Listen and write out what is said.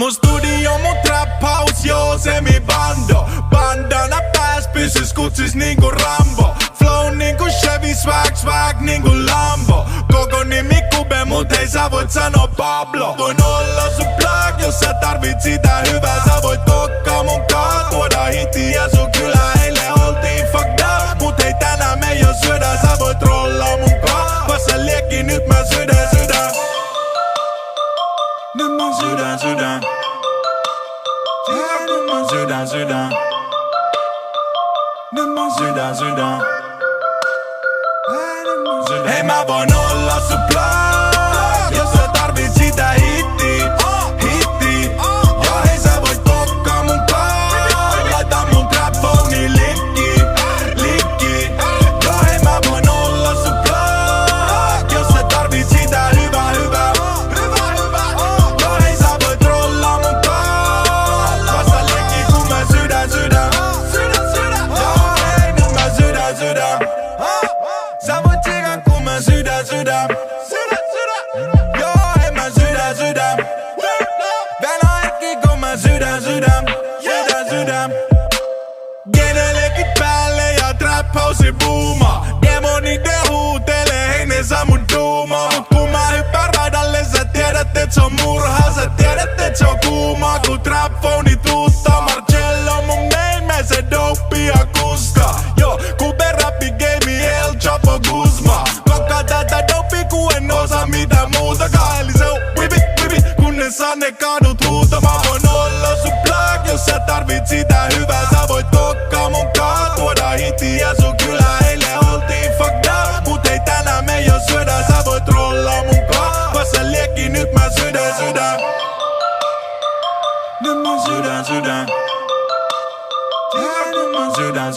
Mun studio, mun trap house, joo se mi bando. Bandana pääs pysys kutsis niinku Rambo. Flow niinku Chevy, swag niinku Lambo. Koko nimi Kube, mut hei sä voit sanoo Pablo. Voin olla sun plug, jos sä tarvit sitä hyvää. Sä voit kokkaa mun kaa, tuoda hitiä sun kylää. Eilen oltiin fucked up, mut hei tänään me jo syödään. Sä voit rollaa mun kaa, vasta liekki nyt mä sydän. Nyt mä sydän. Nyt mä sydän. Nyt mä sydän. Hei mä voin olla sun plug, jos sä tarvit sitä hittiä. Ja hei sä voit kokkaa mun kaa, laita mun trap phoneen linkki. Ja hei mä voin olla sun plug, jos sä tarvit sitä hyvää. Ja hei sä voit rollaa mun kaa, vasta linkki kun mä sydän. Ja hei nyt mä sydän. Sä voit tsikan kun mä sydän. Joo hei mä sydän. Vielä hetki kun mä sydän. Genelekit päälle ja trap house buuma. Demonit ne huutelee, hei ne saa mun duumaa. Mut kun mä hyppään radalle sä tiedät et se on murha. Sä tiedät et se on kuumaa kun trap phone tuuttaa. Marcello mun main se dope ja kuska. Joo Kube rappi game El Chapo Guzma. Kokkaa tätä dope ku en osaa mitään muutakaan. Eli se on whipi kun ne saa ne kadut huutamaan. Voin olla sun plug jos sä tarvit sitä hyvää. Sä voit kokkaa mun kaa, tuoda hitiä sun kylää. Eilen oltiin fucked up, mut hei tänään me jo syödään. Sä voit rollaa mun kaa, vasta liekki nyt mä sydän. Nyt mä sydän. Nyt mä sydän.